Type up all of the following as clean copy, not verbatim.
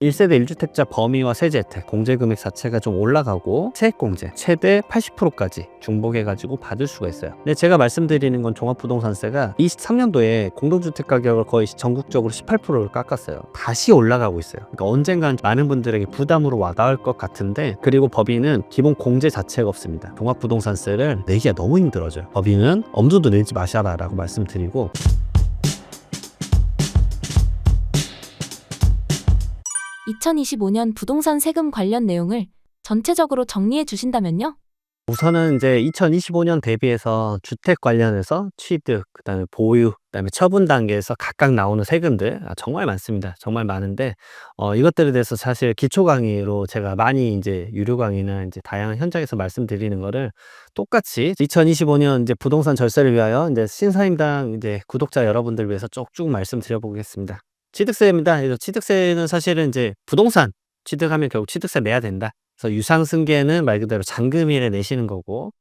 1세대 1주택자 범위와 세제 혜택, 공제 금액 자체가 좀 올라가고 세액공제 최대 80%까지 중복해 가지고 받을 수가 있어요. 근데 제가 말씀드리는 건 종합부동산세가 23년도에 공동주택 가격을 거의 전국적으로 18%를 깎았어요. 다시 올라가고 있어요. 그러니까 언젠간 많은 분들에게 부담으로 와닿을 것 같은데, 그리고 법인은 기본 공제 자체가 없습니다. 종합부동산세를 내기가 너무 힘들어져요. 법인은 엄두도 내지 마셔라라고 말씀드리고, 2025년 부동산 세금 관련 내용을 전체적으로 정리해 주신다면요? 우선은 이제 2025년 대비해서 주택 관련해서 취득, 그다음에 보유, 그다음에 처분 단계에서 각각 나오는 세금들 정말 많습니다. 정말 많은데 이것들에 대해서 사실 기초 강의로 제가 많이 이제 유료 강의나 이제 다양한 현장에서 말씀드리는 거를 똑같이 2025년 이제 부동산 절세를 위하여 이제 신사임당 이제 구독자 여러분들 위해서 쭉쭉 말씀드려 보겠습니다. 취득세입니다. 그래서 취득세는 사실은 이제 부동산 취득하면 결국 취득세 내야 된다. 그래서 유상승계는 말 그대로 잔금일에 내시는 거고,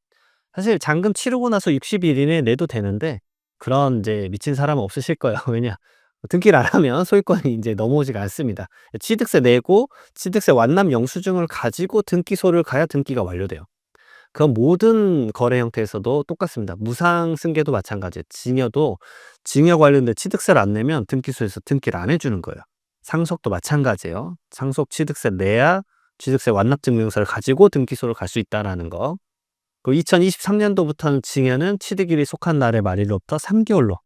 사실 잔금 치르고 나서 60일 이내에 내도 되는데 그런 이제 미친 사람은 없으실 거예요. 왜냐? 등기를 안 하면 소유권이 이제 넘어오지가 않습니다. 취득세 내고 취득세 완납 영수증을 가지고 등기소를 가야 등기가 완료돼요. 그건 모든 거래 형태에서도 똑같습니다. 무상승계도 마찬가지예요. 증여도 증여 관련된 취득세를 안 내면 등기소에서 등기를 안 해주는 거예요. 상속도 마찬가지예요. 상속 취득세 내야 취득세 완납증명서를 가지고 등기소를 갈 수 있다라는 거. 그 2023년도부터는 증여는 취득일이 속한 날의 말일로부터 3개월로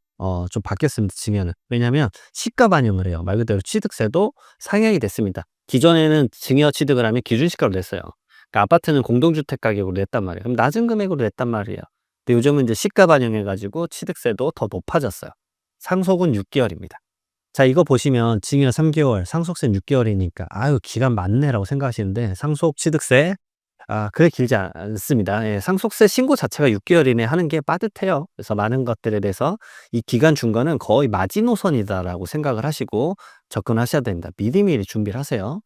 좀 바뀌었습니다. 증여는. 왜냐하면 시가 반영을 해요. 말 그대로 취득세도 상향이 됐습니다. 기존에는 증여 취득을 하면 기준시가로 냈어요. 그러니까 아파트는 공동주택 가격으로 냈단 말이에요. 그럼 낮은 금액으로 냈단 말이에요. 근데 요즘은 이제 시가 반영해가지고 취득세도 더 높아졌어요. 상속은 6개월입니다. 자, 이거 보시면 증여 3개월, 상속세는 6개월이니까 아유 기간 많네라고 생각하시는데, 상속 취득세 그래 길지 않습니다. 예, 상속세 신고 자체가 6개월 이내 하는 게 빠듯해요. 그래서 많은 것들에 대해서 이 기간 준 거는 거의 마지노선이다라고 생각을 하시고 접근하셔야 됩니다. 미리미리 준비를 하세요.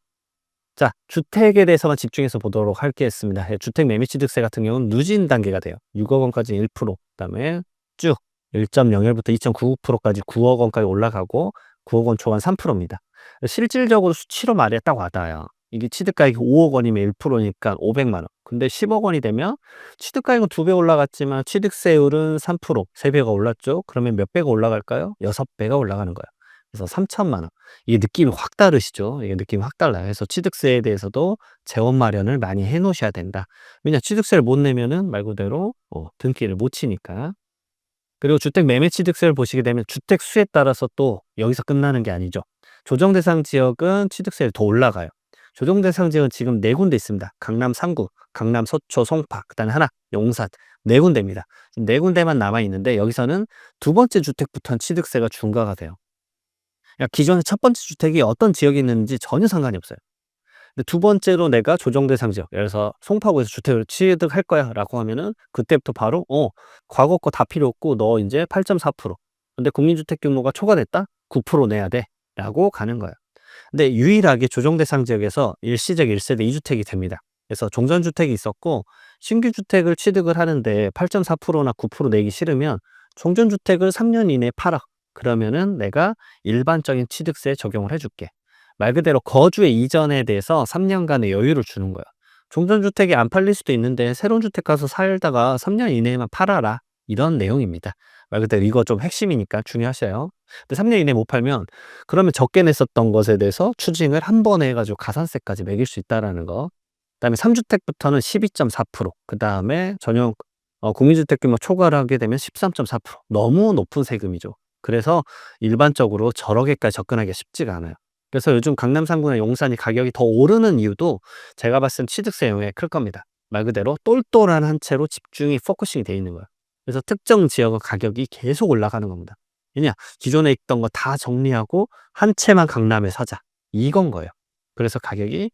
자, 주택에 대해서만 집중해서 보도록 하겠습니다. 예, 주택 매매취득세 같은 경우는 누진 단계가 돼요. 6억 원까지 1%, 그다음에 쭉 1.01부터 2.99%까지 9억 원까지 올라가고 9억 원 초반 3%입니다. 실질적으로 수치로 말해 딱 와닿아요. 이게 취득가액이 5억 원이면 1%니까 500만 원. 근데 10억 원이 되면 취득가액은 2배 올라갔지만 취득세율은 3%, 3배가 올랐죠. 그러면 몇 배가 올라갈까요? 6배가 올라가는 거예요. 그래서 3천만 원. 이게 느낌이 확 다르시죠? 이게 느낌이 확 달라요. 그래서 취득세에 대해서도 재원 마련을 많이 해 놓으셔야 된다. 왜냐, 취득세를 못 내면은 말 그대로 등기를 못 치니까. 그리고 주택 매매 취득세를 보시게 되면 주택 수에 따라서 또 여기서 끝나는 게 아니죠. 조정 대상 지역은 취득세율이 더 올라가요. 조정 대상 지역은 지금 네 군데 있습니다. 강남 3구, 강남 서초, 송파, 그다음에 하나, 용산, 네 군데입니다. 지금 네 군데만 남아 있는데 여기서는 두 번째 주택부터는 취득세가 중과가 돼요. 그러니까 기존의 첫 번째 주택이 어떤 지역에 있는지 전혀 상관이 없어요. 근데 두 번째로 내가 조정 대상 지역, 예를 들어서 송파구에서 주택을 취득할 거야라고 하면은 그때부터 바로 과거 거 다 필요 없고 너 이제 8.4%. 근데 국민주택 규모가 초과됐다? 9% 내야 돼라고 가는 거예요. 근데 유일하게 조정 대상 지역에서 일시적 1세대 2주택이 됩니다. 그래서 종전주택이 있었고 신규 주택을 취득을 하는데 8.4%나 9% 내기 싫으면 종전주택을 3년 이내에 팔아. 그러면은 내가 일반적인 취득세 적용을 해줄게. 말 그대로 거주의 이전에 대해서 3년간의 여유를 주는 거예요. 종전주택이 안 팔릴 수도 있는데 새로운 주택 가서 살다가 3년 이내에만 팔아라. 이런 내용입니다. 말 그대로 이거 좀 핵심이니까 중요하셔요. 근데 3년 이내에 못 팔면 그러면 적게 냈었던 것에 대해서 추징을 한 번에 해가지고 가산세까지 매길 수 있다라는 거. 그다음에 3주택부터는 12.4%, 그다음에 전용 국민주택 규모 초과를 하게 되면 13.4%. 너무 높은 세금이죠. 그래서 일반적으로 저렇게까지 접근하기가 쉽지가 않아요. 그래서 요즘 강남 3구나 용산이 가격이 더 오르는 이유도 제가 봤을 땐 취득세 영향이 클 겁니다. 말 그대로 똘똘한 한 채로 집중이 포커싱이 돼 있는 거예요. 그래서 특정 지역의 가격이 계속 올라가는 겁니다. 왜냐? 기존에 있던 거 다 정리하고 한 채만 강남에 사자. 이건 거예요. 그래서 가격이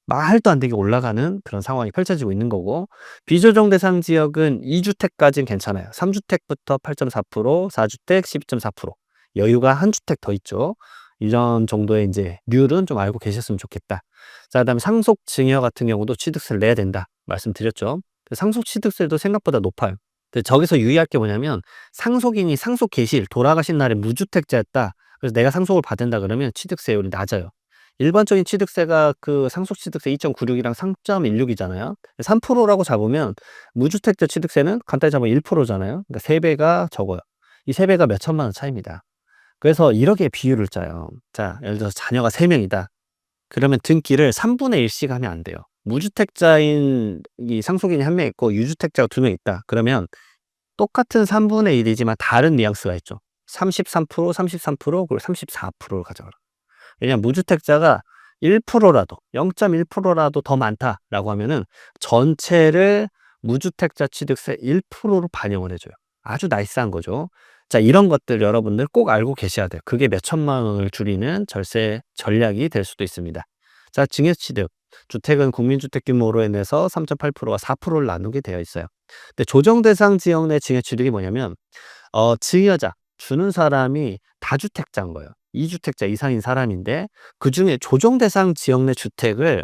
말도 안 되게 올라가는 그런 상황이 펼쳐지고 있는 거고, 비조정 대상 지역은 2주택까지는 괜찮아요. 3주택부터 8.4%, 4주택 12.4%. 여유가 한 주택 더 있죠. 이런 정도의 이제 률은 좀 알고 계셨으면 좋겠다. 자, 그다음에 상속 증여 같은 경우도 취득세를 내야 된다 말씀드렸죠. 상속 취득세도 생각보다 높아요. 근데 저기서 유의할 게 뭐냐면, 상속인이 상속 개시일 돌아가신 날에 무주택자였다. 그래서 내가 상속을 받은다 그러면 취득세율이 낮아요. 일반적인 취득세가 그 상속취득세 2.96이랑 3.16이잖아요. 3%라고 잡으면 무주택자 취득세는 간단히 잡으면 1%잖아요. 그러니까 3배가 적어요. 이 3배가 몇 천만 원 차이입니다. 그래서 이렇게 비율을 짜요. 자, 예를 들어서 자녀가 3명이다. 그러면 등기를 3분의 1씩 하면 안 돼요. 무주택자인 이 상속인이 1명 있고 유주택자가 2명 있다. 그러면 똑같은 3분의 1이지만 다른 뉘앙스가 있죠. 33%, 33% 그리고 34%를 가져가라. 왜냐하면 무주택자가 1%라도 0.1%라도 더 많다라고 하면은 전체를 무주택자 취득세 1%로 반영을 해줘요. 아주 나이스한 거죠. 자, 이런 것들 여러분들 꼭 알고 계셔야 돼요. 그게 몇 천만 원을 줄이는 절세 전략이 될 수도 있습니다. 자, 증여취득. 주택은 국민주택 규모로 인해서 3.8%와 4%를 나누게 되어 있어요. 근데 조정대상 지역 내 증여취득이 뭐냐면 증여자, 주는 사람이 다주택자인 거예요. 2주택자 이상인 사람인데 그중에 조정대상 지역 내 주택을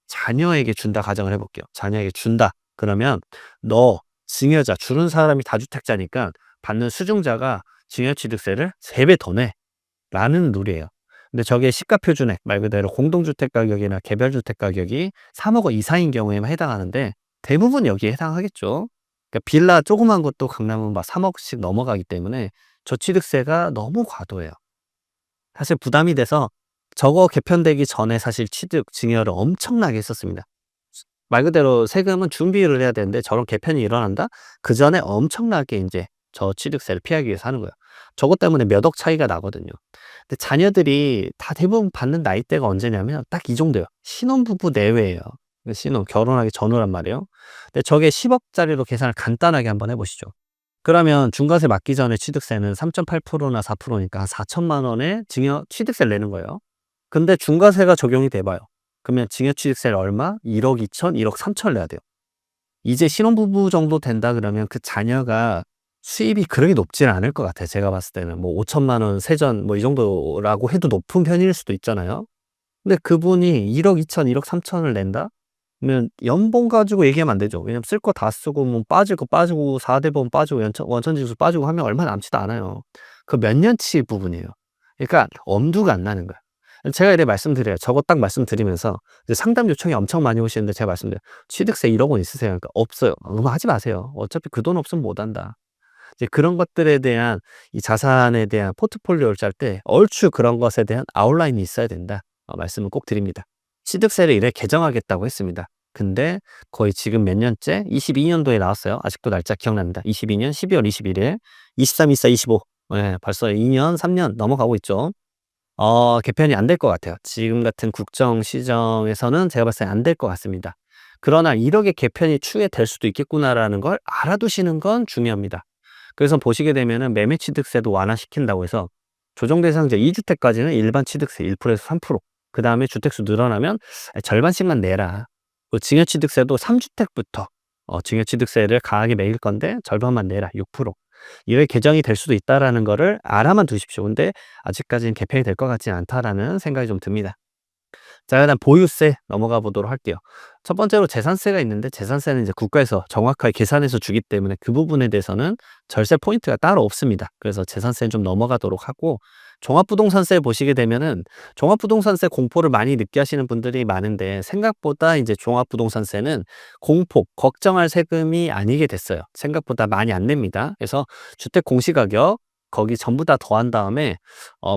자녀에게 준다 가정을 해 볼게요. 자녀에게 준다. 그러면 너 증여자, 주는 사람이 다주택자니까 받는 수증자가 증여취득세를 3배 더 내라는 룰이에요. 근데 저게 시가표준액 말 그대로 공동주택 가격이나 개별주택 가격이 3억 원 이상인 경우에만 해당하는데 대부분 여기에 해당하겠죠. 그러니까 빌라 조그만 것도 강남은 막 3억씩 넘어가기 때문에 저취득세가 너무 과도해요. 사실 부담이 돼서 저거 개편되기 전에 사실 취득 증여를 엄청나게 했었습니다. 말 그대로 세금은 준비를 해야 되는데 저런 개편이 일어난다? 그전에 엄청나게 인제 저취득세를 피하기 위해서 하는 거예요. 저것 때문에 몇 억 차이가 나거든요. 근데 자녀들이 다 대부분 받는 나이대가 언제냐면 딱 이 정도예요. 신혼부부 내외예요. 그 신혼 결혼하기 전후란 말이에요. 근데 저게 10억 짜리로 계산을 간단하게 한번 해 보시죠. 그러면 중과세 맞기 전에 취득세는 3.8%나 4%니까 한 4천만 원의 증여 취득세를 내는 거예요. 근데 중과세가 적용이 돼 봐요. 그러면 증여취득세를 얼마? 1억 2천, 1억 3천을 내야 돼요. 이제 신혼부부 정도 된다 그러면 그 자녀가 수입이 그렇게 높지는 않을 것 같아요. 제가 봤을 때는 뭐 5천만 원 세전 뭐 이 정도라고 해도 높은 편일 수도 있잖아요. 근데 그분이 1억 2천, 1억 3천을 낸다? 그러면 연봉 가지고 얘기하면 안 되죠. 왜냐면 쓸 거 다 쓰고 뭐 빠질 거 빠지고 4대 보험 빠지고 원천징수 빠지고 하면 얼마 남지도 않아요. 그 몇 년치 부분이에요. 그러니까 엄두가 안 나는 거야. 제가 이렇게 말씀드려요. 저거 딱 말씀드리면서 이제 상담 요청이 엄청 많이 오시는데 제가 말씀드려요. "취득세 1억 원 있으세요?" 그러니까 "없어요." 하지 마세요. 어차피 그 돈 없으면 못 한다. 이제 그런 것들에 대한 이 자산에 대한 포트폴리오를 짤 때 얼추 그런 것에 대한 아웃라인이 있어야 된다. 말씀을 꼭 드립니다. 취득세를 이래 개정하겠다고 했습니다. 근데 거의 지금 몇 년째 22년도에 나왔어요. 아직도 날짜 기억납니다. 22년 12월 21일 23, 24, 25 예, 벌써 2년, 3년 넘어가고 있죠. 개편이 안 될 것 같아요. 지금 같은 국정 시정에서는 제가 봤을 때 안 될 것 같습니다. 그러나 '이렇게 개편이 추후에 될 수도 있겠구나.'라는 걸 알아두시는 건 중요합니다. 그래서 보시게 되면은 매매 취득세도 완화시킨다고 해서 조정 대상자 2주택까지는 일반 취득세 1%에서 3%, 그다음에 주택수 늘어나면 절반씩만 내라. 증여 취득세도 3주택부터 증여 취득세를 강하게 매길 건데 절반만 내라 6%. 이게 개정이 될 수도 있다라는 거를 알아만 두십시오. 근데 아직까지는 개편이 될 것 같지는 않다라는 생각이 좀 듭니다. 자, 그다음 보유세 넘어가 보도록 할게요. 첫 번째로 재산세가 있는데 재산세는 이제 국가에서 정확하게 계산해서 주기 때문에 그 부분에 대해서는 절세 포인트가 따로 없습니다. 그래서 재산세는 좀 넘어가도록 하고 종합부동산세 보시게 되면은 종합부동산세 공포를 많이 느끼하시는 분들이 많은데 생각보다 이제 종합부동산세는 공포, 걱정할 세금이 아니게 됐어요. 생각보다 많이 안 냅니다. 그래서 주택 공시가격 거기 전부 다 더한 다음에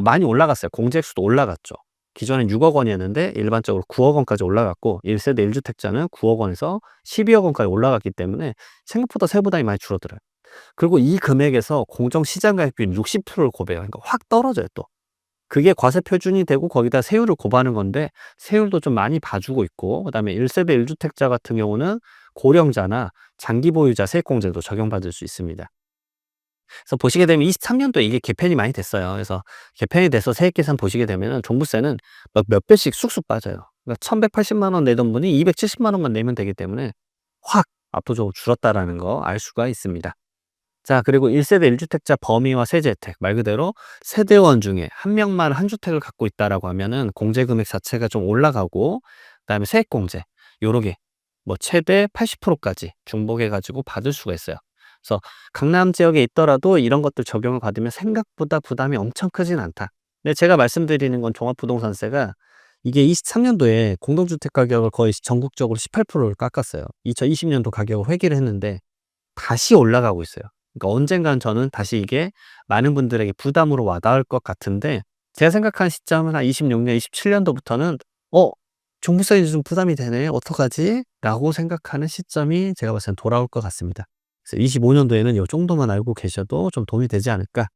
많이 올라갔어요. 공제액수도 올라갔죠. 기존엔 6억 원이었는데 일반적으로 9억 원까지 올라갔고 1세대 1주택자는 9억 원에서 12억 원까지 올라갔기 때문에 생각보다 세부담이 많이 줄어들어요. 그리고 이 금액에서 공정 시장 가격 비율 60%를 고배해요. 그러니까 확 떨어져요 또. 그게 과세 표준이 되고 거기다 세율을 고하는 건데 세율도 좀 많이 봐주고 있고 그다음에 1세대 1주택자 같은 경우는 고령자나 장기 보유자 세액공제도 적용받을 수 있습니다. 그래서 보시게 되면 23년도에 이게 개편이 많이 됐어요. 그래서 개편이 돼서 세액 계산 보시게 되면은 종부세는 몇 배씩 쑥쑥 빠져요. 그러니까 1,180만 원 내던 분이 270만 원만 내면 되기 때문에 확 압도적으로 줄었다라는 거 알 수가 있습니다. 자, 그리고 1세대 1주택자 범위와 세제 혜택 말 그대로 세대원 중에 한 명만 한 주택을 갖고 있다라고 하면은 공제 금액 자체가 좀 올라가고 그다음에 세액 공제 요렇게 뭐 최대 80%까지 중복해 가지고 받을 수가 있어요. 그래서 강남 지역에 있더라도 이런 것들 적용을 받으면 생각보다 부담이 엄청 크진 않다. 근데 제가 말씀드리는 건 종합부동산세가 이게 23년도에 공동주택 가격을 거의 전국적으로 18%를 깎았어요. 2020년도 가격을 회귀를 했는데 다시 올라가고 있어요. 그러니까 언젠간 저는 다시 이게 많은 분들에게 부담으로 와닿을 것 같은데, 제가 생각한 시점은 한 26년, 27년도부터는 '어 종부세가 이제 좀 부담이 되네. 어떡하지?' 라고 생각하는 시점이 제가 봤을 땐 돌아올 것 같습니다. 그래서 25년도에는 요 정도만 알고 계셔도 좀 도움이 되지 않을까.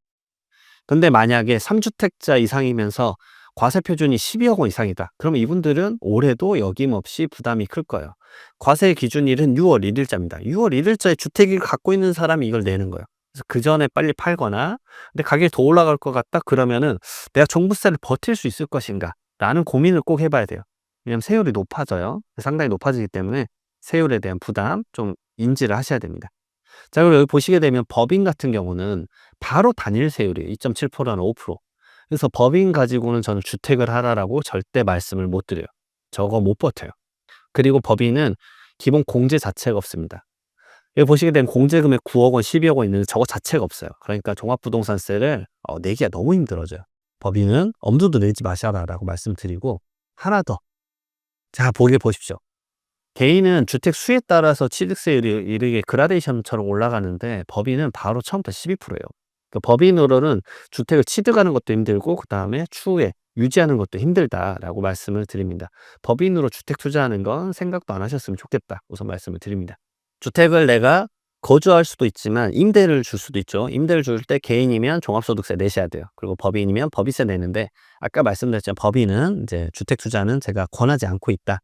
근데 만약에 3주택자 이상이면서 과세 표준이 12억 원 이상이다, 그러면 이분들은 올해도 여김없이 부담이 클 거예요. 과세 기준일은 6월 1 일자입니다. 6월 1 일자에 주택을 갖고 있는 사람이 이걸 내는 거예요. 그래서 그전에 빨리 팔거나, 근데 가격이 더 올라갈 것 같다 그러면은 '내가 종부세를 버틸 수 있을 것인가.'라는 고민을 꼭 해 봐야 돼요. 왜냐하면 세율이 높아져요. 상당히 높아지기 때문에 세율에 대한 부담 좀 인지를 하셔야 됩니다. 자, 그리고 여기 보시게 되면 법인 같은 경우는 바로 단일 세율이에요. 2.7%나 5%. 그래서 법인 가지고는 저는 주택을 하라라고 절대 말씀을 못 드려요. 저거 못 버텨요. 그리고 법인은 기본 공제 자체가 없습니다. 여기 보시게 되면 공제금액 9억 원, 12억 원 있는데 저거 자체가 없어요. 그러니까 종합부동산세를 내기가 너무 힘들어져요. 법인은 엄두도 내지 마셔라라고 말씀드리고, 하나 더. 자, 보게 보십시오. 개인은 주택 수에 따라서 취득세율이 이르게 그라데이션처럼 올라가는데 법인은 바로 처음부터 12%예요. 그 법인으로는 주택을 취득하는 것도 힘들고 그다음에 추후에 유지하는 것도 힘들다라고 말씀을 드립니다. 법인으로 주택 투자하는 건 생각도 안 하셨으면 좋겠다, 우선 말씀을 드립니다. 주택을 내가 거주할 수도 있지만 임대를 줄 수도 있죠. 임대를 줄 때 개인이면 종합소득세 내셔야 돼요. 그리고 법인이면 법인세 내는데, 아까 말씀드렸지만 법인은 이제 주택 투자는 제가 권하지 않고 있다.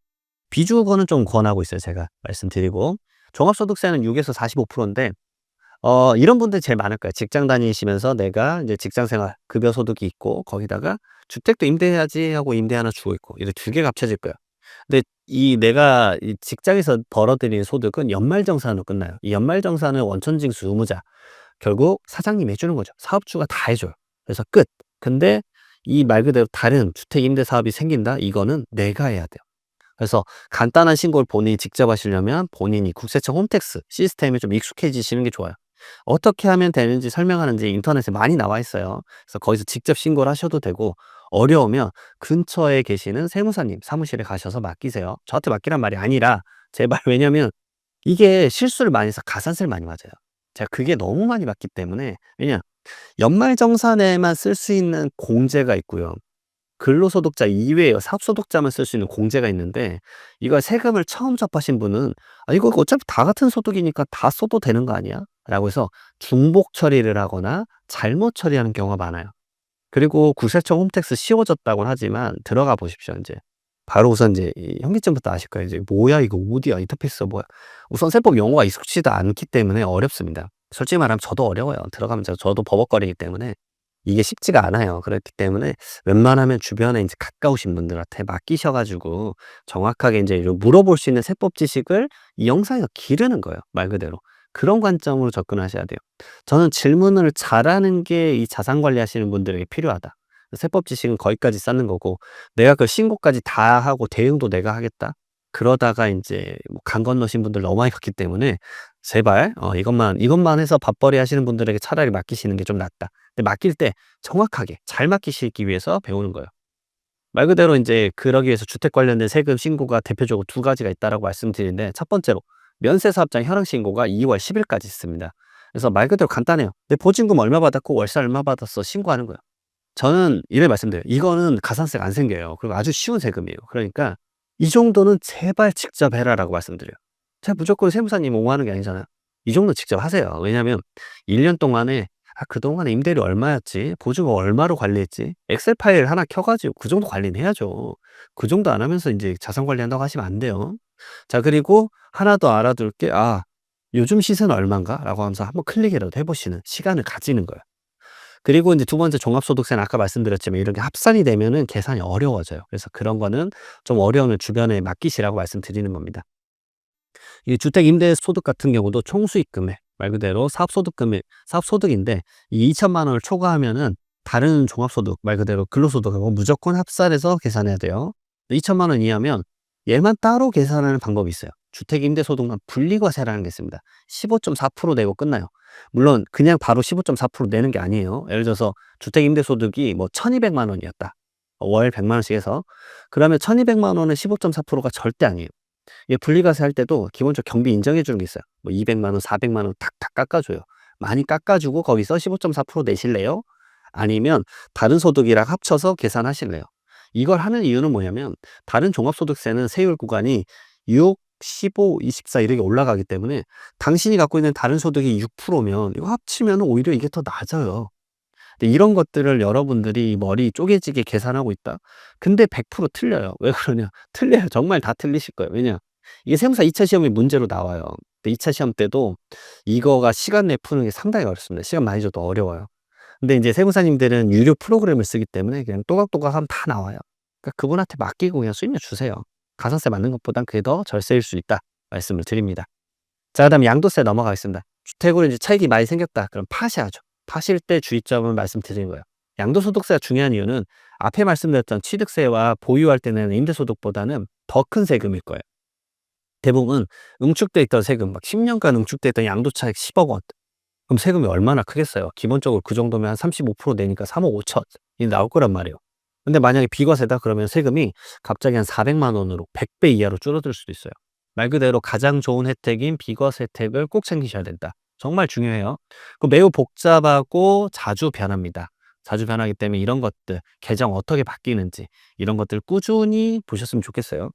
비주거는 좀 권하고 있어요, 제가 말씀드리고. 종합소득세는 6에서 45%인데 이런 분들이 제일 많을 거예요. 직장 다니시면서 내가 이제 직장생활 급여 소득이 있고 거기다가 '주택도 임대해야지.' 하고 임대 하나 주고 있고, 이렇게 두 개가 합쳐질 거예요. 근데 이 내가 이 직장에서 벌어들이는 소득은 연말정산으로 끝나요. 이 연말정산은 원천징수 의무자, 결국 사장님이 해 주는 거죠. 사업주가 다 해 줘요. 그래서 끝. 근데 이 말 그대로 다른 주택 임대 사업이 생긴다? 이거는 내가 해야 돼요. 그래서 간단한 신고를 본인이 직접 하시려면 본인이 국세청 홈택스 시스템에 좀 익숙해지시는 게 좋아요. 어떻게 하면 되는지 설명하는지 인터넷에 많이 나와 있어요. 그래서 거기서 직접 신고를 하셔도 되고, 어려우면 근처에 계시는 세무사님 사무실에 가셔서 맡기세요. 저한테 맡기란 말이 아니라 제발, 왜냐면 이게 실수를 많이 해서 가산세를 많이 맞아요. 제가 그게 너무 많이 받기 때문에. 왜냐, 연말정산에만 쓸 수 있는 공제가 있고요. 근로소득자 이외에 사업소득자만 쓸 수 있는 공제가 있는데, 이걸 세금을 처음 접하신 분은 '아 이거 어차피 다 같은 소득이니까 다 써도 되는 거 아니야?' 라고 해서 중복 처리를 하거나 잘못 처리하는 경우가 많아요. 그리고 국세청 홈택스 쉬워졌다고는 하지만 들어가 보십시오 인제. 바로 우선 인제 이 현기증부터 아실 거예요. 이제 '뭐야 이거 어디야 인터페이스가 뭐야.' 우선 세법 용어가 익숙지도 않기 때문에 어렵습니다. 솔직히 말하면 저도 어려워요. 들어가면 저도 버벅거리기 때문에 이게 쉽지가 않아요. 그렇기 때문에 웬만하면 주변에 인제 가까우신 분들한테 맡기셔 가지고 정확하게 인제 요 물어볼 수 있는 세법 지식을 이 영상에서 기르는 거예요, 말 그대로. 그런 관점으로 접근하셔야 돼요. 저는 질문을 잘하는 게 이 자산 관리하시는 분들에게 필요하다. 세법 지식은 거기까지 쌓는 거고, 내가 그 신고까지 다 하고 대응도 내가 하겠다. 그러다가 인제 뭐 강 건너신 분들 너무 많이 봤기 때문에 제발 이것만 해서 밥벌이 하시는 분들에게 차라리 맡기시는 게 좀 낫다. 근데 맡길 때 정확하게 잘 맡기시기 위해서 배우는 거예요. 말 그대로 인제 그러기 위해서 주택 관련된 세금 신고가 대표적으로 두 가지가 있다라고 말씀드리는데, 첫 번째로 면세사업장 현황 신고가 2월 10 일까지 있습니다. 그래서 말 그대로 간단해요. "내 보증금 얼마 받았고 월세 얼마 받았어." 신고하는 거예요. 저는 이래 말씀드려요. 이거는 가산세가 안 생겨요. 그리고 아주 쉬운 세금이에요. 그러니까 "이 정도는 제발 직접 해라."라고 말씀드려요. 제가 무조건 세무사님 옹호하는 게 아니잖아요. 이 정도는 직접 하세요. 왜냐하면 1년 동안에 '아 그동안에 임대료 얼마였지? 보증금 얼마로 관리했지?' 엑셀 파일 하나 켜 가지고 그 정도 관리는 해야죠. 그 정도 안 하면서 인제 자산 관리한다고 하시면 안 돼요. 자, 그리고 하나 더 알아둘 게 '아 요즘 시세는 얼만가?'라고 하면서 한번 클릭이라도 해 보시는 시간을 가지는 거예요. 그리고 인제 두 번째 종합소득세는 아까 말씀드렸지만 이런 게 합산이 되면은 계산이 어려워져요. 그래서 그런 거는 좀 어려우면 주변에 맡기시라고 말씀드리는 겁니다. 이 주택 임대 소득 같은 경우도 총수익 금액, 말 그대로 사업소득 금액, 사업소득인데 이 2천만 원을 초과하면은 다른 종합소득, 말 그대로 근로소득하고 무조건 합산해서 계산해야 돼요. 2천만 원 이하면 얘만 따로 계산하는 방법이 있어요. 주택 임대 소득만 분리과세라는 게 있습니다. 15.4% 내고 끝나요. 물론 그냥 바로 15.4% 내는 게 아니에요. 예를 들어서 주택 임대 소득이 뭐 1,200만 원이었다. 월 100만 원씩 해서. 그러면 1,200만 원은 15.4%가 절대 아니에요. 이게 분리과세 할 때도 기본적으로 경비 인정해 주는 게 있어요. 뭐 200만 원, 400만 원 탁탁 깎아 줘요. 많이 깎아 주고 거기서 15.4% 내실래요? 아니면 다른 소득이랑 합쳐서 계산하실래요? 이걸 하는 이유는 뭐냐면 다른 종합소득세는 세율 구간이 6, 15, 24 이렇게 올라가기 때문에 당신이 갖고 있는 다른 소득이 6%면 이거 합치면 오히려 이게 더 낮아요. 근데 이런 것들을 여러분들이 머리 쪼개지게 계산하고 있다? 근데 100% 틀려요. 왜 그러냐? 틀려요. 정말 다 틀리실 거예요. 왜냐? 이게 세무사 2차 시험이 문제로 나와요. 근데 2차 시험 때도 이거가 시간 내에 푸는 게 상당히 어렵습니다. 시간 많이 줘도 어려워요. 근데 인제 세무사님들은 유료 프로그램을 쓰기 때문에 그냥 또각또각하면 다 나와요. 그러니까 그분한테 맡기고 그냥 수임료 주세요. 가산세 맞는 것보단 그게 더 절세일 수 있다 말씀을 드립니다. 자, 그다음에 양도세 넘어가겠습니다. 주택으로 이제 차익이 많이 생겼다. 그럼 파셔야죠. 파실 때 주의점을 말씀드리는 거예요. 양도소득세가 중요한 이유는 앞에 말씀드렸던 취득세와 보유할 때 내는 임대소득보다는 더 큰 세금일 거예요. 대부분 응축돼 있던 세금, 막 10년간 응축돼 있던 양도차익 10억 원. 그럼 세금이 얼마나 크겠어요? 기본적으로 그 정도면 한 35% 내니까 3억 5천 이 나올 거란 말이에요. 근데 만약에 비과세다 그러면 세금이 갑자기 한 400만 원으로 100배 이하로 줄어들 수도 있어요. 말 그대로 가장 좋은 혜택인 비과세 혜택을 꼭 챙기셔야 된다. 정말 중요해요. 그 매우 복잡하고 자주 변합니다. 자주 변하기 때문에 이런 것들, 계정 어떻게 바뀌는지 이런 것들 꾸준히 보셨으면 좋겠어요.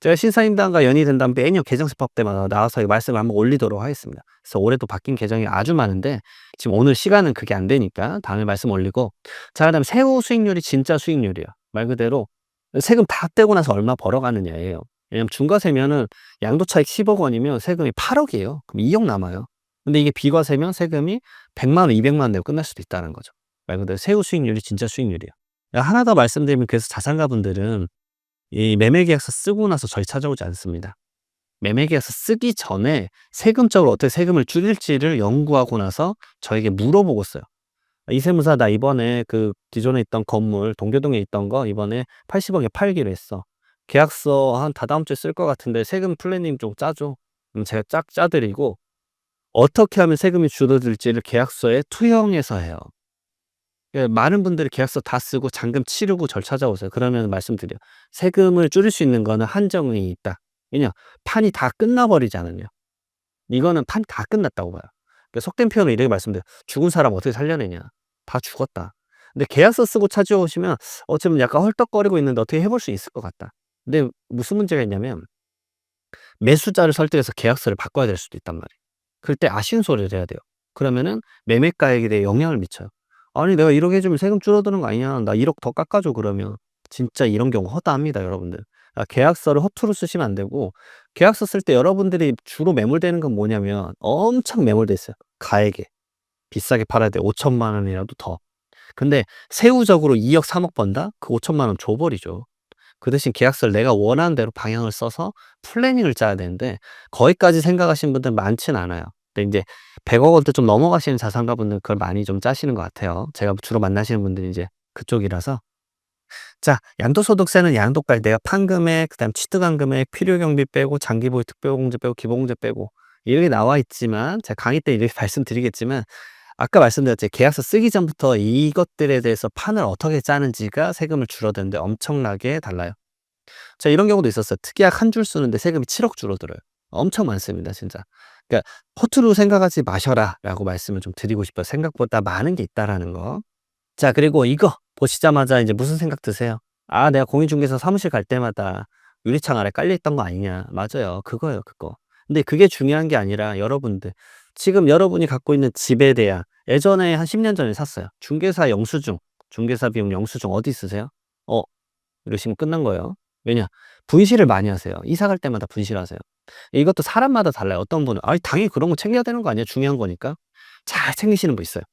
제가 신사임당과 연이 된다면 매년 계정세법 때마다 나와서 이 말씀을 한번 올리도록 하겠습니다. 그래서 올해도 바뀐 계정이 아주 많은데 지금 오늘 시간은 그게 안 되니까 다음에 말씀 올리고, 자, 그다음에 세후 수익률이 진짜 수익률이야. 말 그대로 세금 다 떼고 나서 얼마 벌어가느냐예요. 왜냐면 중과세면은 양도차익 10억 원이면 세금이 8억이에요. 그럼 2억 남아요. 근데 이게 비과세면 세금이 100만 원, 200만 원 내고 끝날 수도 있다는 거죠. 말 그대로 세후 수익률이 진짜 수익률이에요. 하나 더 말씀드리면, 그래서 자산가분들은 이 매매계약서 쓰고 나서 저희 찾아오지 않습니다. 매매계약서 쓰기 전에 세금적으로 어떻게 세금을 줄일지를 연구하고 나서 저에게 물어보고 써요. "이 세무사, 나 이번에 그 기존에 있던 건물 동교동에 있던 거 이번에 80억에 팔기로 했어. 계약서 한 다다음 주에 쓸 것 같은데 세금 플래닝 좀 짜 줘." 그럼 제가 쫙 짜 드리고 어떻게 하면 세금이 줄어들지를 계약서에 투영해서 해요. 예, 많은 분들이 계약서 다 쓰고 잔금 치르고 절 찾아오세요. 그러면 말씀드려요. 세금을 줄일 수 있는 거는 한정이 있다. 왜냐? 판이 다 끝나버리지 않으면. 이거는 판이 다 끝났다고 봐요. 그러니까 속된 표현을 이렇게 말씀드려요. "죽은 사람 어떻게 살려내냐. 다 죽었다." 근데 계약서 쓰고 찾아오시면 어쩌면 약간 헐떡거리고 있는데 어떻게 해볼 수 있을 것 같다. 근데 무슨 문제가 있냐면 매수자를 설득해서 계약서를 바꿔야 될 수도 있단 말이에요. 그럴 때 아쉬운 소리를 해야 돼요. 그러면은 매매가액에 대해 영향을 미쳐요. "아니 내가 1억 해 주면 세금 줄어드는 거 아니냐. 나 1억 더 깎아 줘." 그러면 진짜 이런 경우 허다합니다, 여러분들. 계약서를 허투루 쓰시면 안 되고, 계약서 쓸 때 여러분들이 주로 매몰되는 건 뭐냐면 엄청 매몰돼 있어요. 가액에. 비싸게 팔아야 돼. 5천만 원이라도 더. 근데 세후적으로 2억, 3억 번다? 그 5천만 원 줘 버리죠. 그 대신 계약서를 내가 원하는 대로 방향을 써서 플래닝을 짜야 되는데 거기까지 생각하시는 분들 많진 않아요. 근데 인제 100억 원대 좀 넘어가시는 자산가분들은 그걸 많이 좀 짜시는 것 같아요. 제가 주로 만나시는 분들이 이제 그쪽이라서. 자, 양도소득세는 양도까지 내가 판 금액, 그다음 취득한 금액, 필요경비 빼고 장기보유 특별공제 빼고 기본공제 빼고 이렇게 나와 있지만, 제가 강의 때 이렇게 말씀드리겠지만 아까 말씀드렸죠. 계약서 쓰기 전부터 이것들에 대해서 판을 어떻게 짜는지가 세금을 줄어드는데 엄청나게 달라요. 자, 이런 경우도 있었어요. 특약 한 줄 쓰는데 세금이 7억 줄어들어요. 엄청 많습니다, 진짜. 그러니까 "허투루 생각하지 마셔라."라고 말씀을 좀 드리고 싶어요. 생각보다 많은 게 있다라는 거. 자, 그리고 이거 보시자마자 이제 무슨 생각 드세요? "아, 내가 공인중개사 사무실 갈 때마다 유리창 아래 깔려 있던 거 아니냐." 맞아요. 그거예요, 그거. 근데 그게 중요한 게 아니라 여러분들, 지금 여러분이 갖고 있는 집에 대한, 예전에 한 10년 전에 샀어요. 중개사 영수증, 중개사 비용 영수증 어디 있으세요? 어 이러시면 끝난 거예요. 왜냐? 분실을 많이 하세요. 이사 갈 때마다 분실하세요. 이것도 사람마다 달라요. 어떤 분은 "아이 당연히 그런 거 챙겨야 되는 거 아니야? 중요한 거니까." 잘 챙기시는 분 있어요.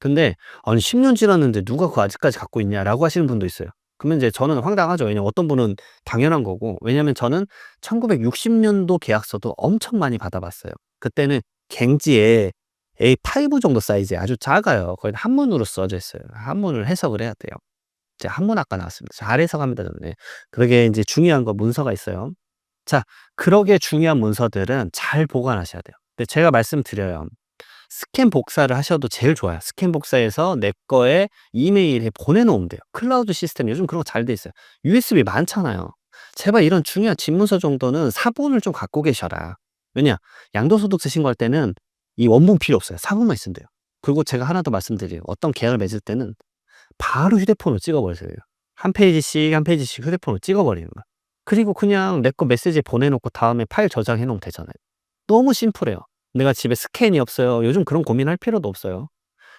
근데 "아니 10년 지났는데 누가 그거 아직까지 갖고 있냐?"라고 하시는 분도 있어요. 그러면 이제 저는 황당하죠. 왜냐면 어떤 분은 당연한 거고, 왜냐면 저는 1960년도 계약서도 엄청 많이 받아 봤어요. 그때는 갱지에 A5 정도 사이즈에 아주 작아요. 거의 한문으로 써져 있어요. 한문을 해석을 해야 돼요. 제가 한문학과 나왔습니다. 잘 해석합니다, 저는. 예. 그러게 인제 중요한 거 문서가 있어요. 자, 그러게 중요한 문서들은 잘 보관하셔야 돼요. 근데 제가 말씀드려요. 스캔 복사를 하셔도 제일 좋아요. 스캔 복사해서 내 거에 이메일에 보내놓으면 돼요. 클라우드 시스템 요즘 그런 거 잘 돼 있어요. USB 많잖아요. 제발 이런 중요한 집문서 정도는 사본을 좀 갖고 계셔라. 왜냐? 양도소득세 신고할 때는 이 원본 필요 없어요. 사본만 있으면 돼요. 그리고 제가 하나 더 말씀드려요. 어떤 계약을 맺을 때는 바로 휴대폰으로 찍어버리세요. 한 페이지씩 한 페이지씩 휴대폰으로 찍어버리는 거야. 그리고 그냥 내 거 메시지에 보내놓고 다음에 파일 저장해 놓으면 되잖아요. 너무 심플해요. 내가 집에 스캔이 없어요. 요즘 그런 고민할 필요도 없어요.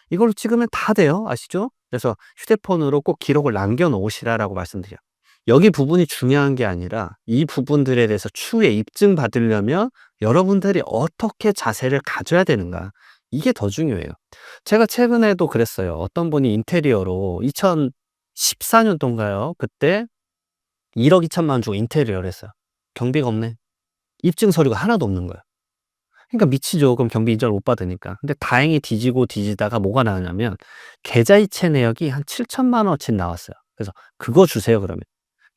이걸로 찍으면 다 돼요. 아시죠? 그래서 휴대폰으로 꼭 기록을 남겨 놓으시라라고 말씀드려요. 여기 부분이 중요한 게 아니라 이 부분들에 대해서 추후에 입증받으려면 여러분들이 어떻게 자세를 가져야 되는가. 이게 더 중요해요. 제가 최근에도 그랬어요. 어떤 분이 인테리어로 2014년도인가요? 그때 1억 2천만 원 주고 인테리어를 했어요. 경비가 없네. 입증 서류가 하나도 없는 거예요. 그러니까 미치죠. 그럼 경비 인정을 못 받으니까. 근데 다행히 뒤지고 뒤지다가 뭐가 나왔냐면 계좌이체 내역이 한 7천만 원어치 나왔어요. 그래서 그거 주세요 그러면.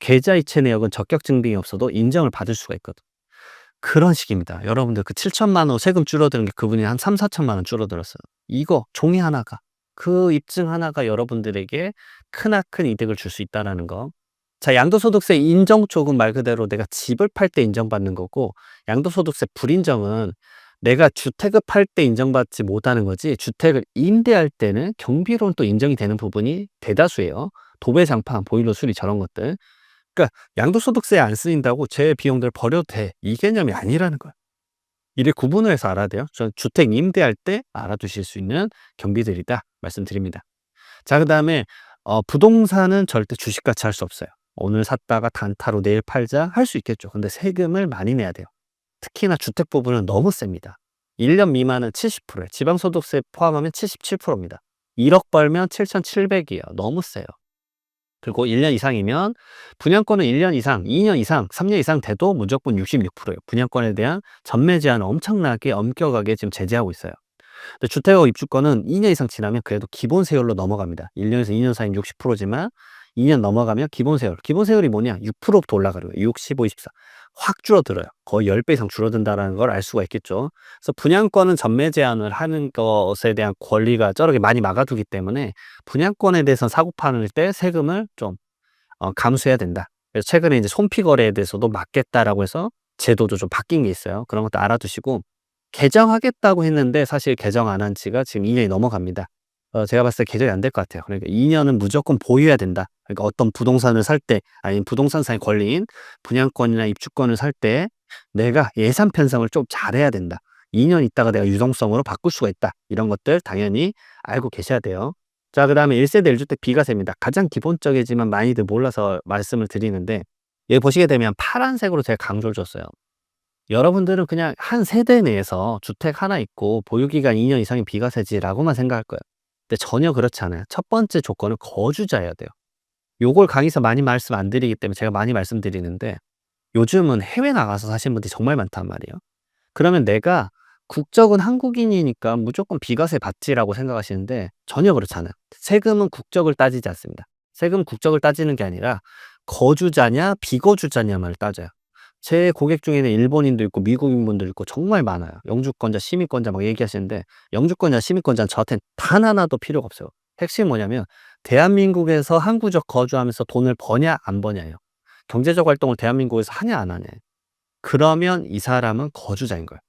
계좌이체 내역은 적격 증빙이 없어도 인정을 받을 수가 있거든. 그런 식입니다. 여러분들 그 7천만 원 세금 줄어드는 게 그분이 한 3-4천만 원 줄어들었어요. 이거 종이 하나가 그 입증 하나가 여러분들에게 크나큰 이득을 줄 수 있다라는 거. 자, 양도소득세 인정 쪽은 말 그대로 내가 집을 팔 때 인정받는 거고 양도소득세 불인정은 내가 주택을 팔 때 인정받지 못하는 거지 주택을 임대할 때는 경비로는 또 인정이 되는 부분이 대다수예요. 도배, 장판, 보일러 수리 저런 것들. 그러니까 양도소득세에 안 쓰인다고 제 비용들 버려도 돼. 이 개념이 아니라는 거야. 이를 구분을 해서 알아야 돼요. 전 주택 임대할 때 알아두실 수 있는 경비들이다 말씀드립니다. 자, 그다음에 부동산은 절대 주식같이 할 수 없어요. 오늘 샀다가 단타로 내일 팔자 할 수 있겠죠. 근데 세금을 많이 내야 돼요. 특히나 주택 부분은 너무 셉니다. 1년 미만은 70%예요. 지방소득세 포함하면 77%입니다. 1억 벌면 7,700이에요. 너무 세요. 그리고 1년 이상이면 분양권은 1년 이상, 2년 이상, 3년 이상 돼도 무조건 66%예요. 분양권에 대한 전매 제한을 엄청나게 엄격하게 지금 제재하고 있어요. 근데 주택하고 입주권은 2년 이상 지나면 그래도 기본 세율로 넘어갑니다. 1년에서 2년 사이는 60%지만 2년 넘어가면 기본 세율. 기본 세율이 뭐냐? 6%부터 올라가는 거예요. 6, 15, 24. 확 줄어들어요. 거의 10배 이상 줄어든다는 걸 알 수가 있겠죠. 그래서 분양권은 전매 제한을 하는 것에 대한 권리가 저렇게 많이 막아두기 때문에 분양권에 대해서 사고 파는 때 세금을 좀 감수해야 된다. 그래서 최근에 이제 손피 거래에 대해서도 막겠다라고 해서 제도도 좀 바뀐 게 있어요. 그런 것도 알아두시고 개정하겠다고 했는데 사실 개정 안 한 지가 지금 2년이 넘어갑니다. 제가 봤을 때 개정이 안 될 것 같아요. 그러니까 2년은 무조건 보유해야 된다. 그러니까 어떤 부동산을 살 때 아니면 부동산상의 권리인 분양권이나 입주권을 살 때 내가 예산 편성을 좀 잘해야 된다. 2년 있다가 내가 유동성으로 바꿀 수가 있다. 이런 것들 당연히 알고 계셔야 돼요. 자, 그다음에 1세대 1주택 비과세입니다. 가장 기본적이지만 많이들 몰라서 말씀을 드리는데 여기 보시게 되면 파란색으로 제가 강조를 줬어요. 여러분들은 그냥 한 세대 내에서 주택 하나 있고 보유기간 2년 이상의 비과세지라고만 생각할 거예요. 근데 전혀 그렇지 않아요. 첫 번째 조건은 거주자여야 돼요. 요걸 강의에서 많이 말씀 안 드리기 때문에 제가 많이 말씀드리는데 요즘은 해외 나가서 사시는 분들이 정말 많단 말이에요. 그러면 내가 국적은 한국인이니까 무조건 비과세 받지라고 생각하시는데 전혀 그렇지 않아요. 세금은 국적을 따지지 않습니다. 세금은 국적을 따지는 게 아니라 거주자냐 비거주자냐만을 따져요. 제 고객 중에는 일본인도 있고 미국인분도 있고 정말 많아요. 영주권자, 시민권자 막 얘기하시는데 영주권자, 시민권자는 저한테는 단 하나도 필요가 없어요. 핵심이 뭐냐면 대한민국에서 항구적 거주하면서 돈을 버냐 안 버냐예요. 경제적 활동을 대한민국에서 하냐 안 하냐. 그러면 이 사람은 거주자인 거예요.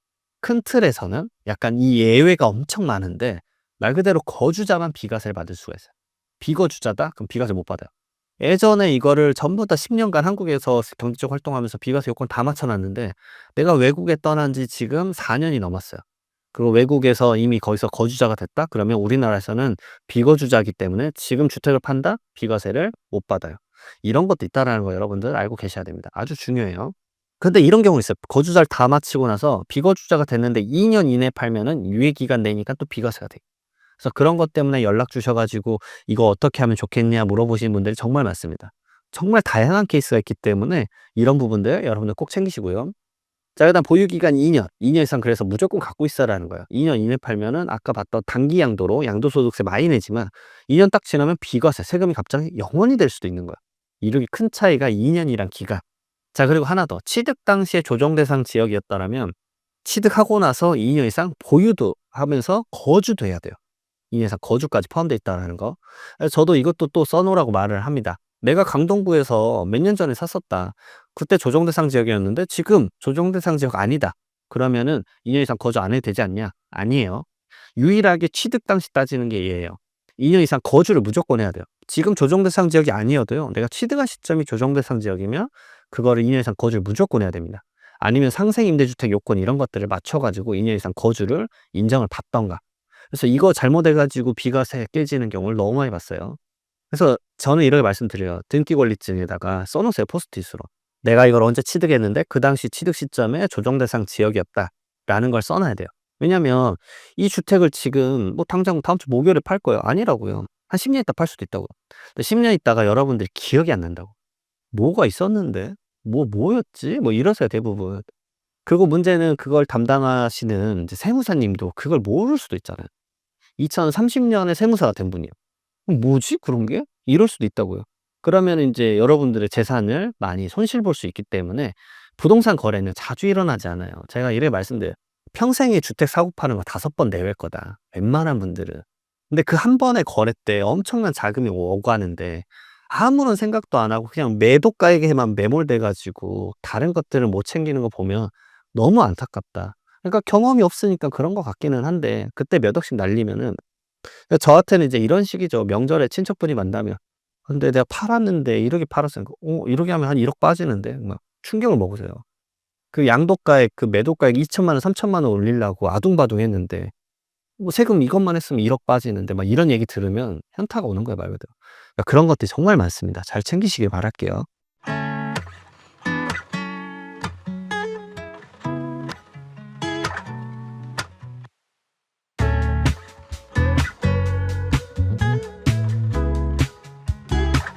큰 틀에서는 약간 이 예외가 엄청 많은데 말 그대로 거주자만 비과세를 받을 수가 있어요. 비거주자다? 그럼 비과세 못 받아요. 예전에 이거를 전부 다 10년간 한국에서 경제적 활동하면서 비과세 요건 다 맞춰놨는데 내가 외국에 떠난 지 지금 4년이 넘었어요. 그리고 외국에서 이미 거기서 거주자가 됐다? 그러면 우리나라에서는 비거주자이기 때문에 지금 주택을 판다? 비과세를 못 받아요. 이런 것도 있다라는 거 여러분들 알고 계셔야 됩니다. 아주 중요해요. 근데 이런 경우 있어요. 거주자를 다 마치고 나서 비거주자가 됐는데 2년 이내에 팔면은 유예기간 내니까 또 비과세가 돼요. 그래서 그런 것 때문에 연락 주셔 가지고 "이거 어떻게 하면 좋겠냐?" 물어보시는 분들이 정말 많습니다. 정말 다양한 케이스가 있기 때문에 이런 부분들 여러분들 꼭 챙기시고요. 자, 그다음 보유 기간 2년, 2년 이상 그래서 무조건 갖고 있어라는 거예요. 2년 이내 팔면은 아까 봤던 단기 양도로 양도소득세 많이 내지만 2년 딱 지나면 비과세, 세금이 갑자기 0원이 될 수도 있는 거야. 이렇게 큰 차이가 2년이란 기간. 자, 그리고 하나 더. 취득 당시에 조정 대상 지역이었다라면 취득하고 나서 2년 이상 보유도 하면서 거주도 해야 돼요. 2년 이상 거주까지 포함되어 있다라는 거. 그래서 저도 이것도 또 써 놓으라고 말을 합니다. "내가 강동구에서 몇 년 전에 샀었다. 그때 조정 대상 지역이었는데 지금 조정 대상 지역 아니다. 그러면은 2년 이상 거주 안 해도 되지 않냐?" 아니에요. 유일하게 취득 당시 따지는 게 얘예요. 2년 이상 거주를 무조건 해야 돼요. 지금 조정 대상 지역이 아니어도요. 내가 취득한 시점이 조정 대상 지역이면 그거를 2년 이상 거주를 무조건 해야 됩니다. 아니면 상생 임대주택 요건 이런 것들을 맞춰 가지고 2년 이상 거주를 인정을 받든가. 그래서 이거 잘못해 가지고 비과세 깨지는 경우를 너무 많이 봤어요. 그래서 저는 이렇게 말씀드려요. 등기 권리증에다가 써 놓으세요, 포스트잇으로. "내가 이걸 언제 취득했는데 그 당시 취득 시점에 조정 대상 지역이었다."라는 걸 써 놔야 돼요. 왜냐면 이 주택을 지금 뭐 당장 다음 주 목요일에 팔 거예요. 아니라고요. 한 10년 있다 팔 수도 있다고요. 근데 10년 있다가 여러분들이 기억이 안 난다고. '뭐가 있었는데? 뭐였지?' 뭐 이러세요, 대부분. 그리고 문제는 그걸 담당하시는 이제 세무사님도 그걸 모를 수도 있잖아요. 2030 년에 세무사가 된 분이에요. '뭐지 그런 게?' 이럴 수도 있다고요. 그러면은 인제 여러분들의 재산을 많이 손실 볼 수 있기 때문에 부동산 거래는 자주 일어나지 않아요. 제가 이렇게 말씀드려요. "평생에 주택 사고 파는 거 5번 내외일 거다, 웬만한 분들은." 근데 그 한 번의 거래 때 엄청난 자금이 오가는데 아무런 생각도 안 하고 그냥 매도가에게만 매몰돼 가지고 다른 것들을 못 챙기는 거 보면 너무 안타깝다. 그러니까 경험이 없으니까 그런 것 같기는 한데 그때 몇 억씩 날리면은 저한테는 이제 이런 식이죠. 명절에 친척분이 만나면 "근데 내가 팔았는데 이렇게 팔았으니까 이렇게 하면 한 1억 빠지는데." 막 충격을 먹으세요. 그 양도가액 그 매도가액 2천만 원, 3천만 원 올리려고 아둥바둥했는데 뭐 세금 이것만 했으면 1억 빠지는데 막 이런 얘기 들으면 현타가 오는 거예요, 말 그대로. 그러니까 그런 것들이 정말 많습니다. 잘 챙기시길 바랄게요.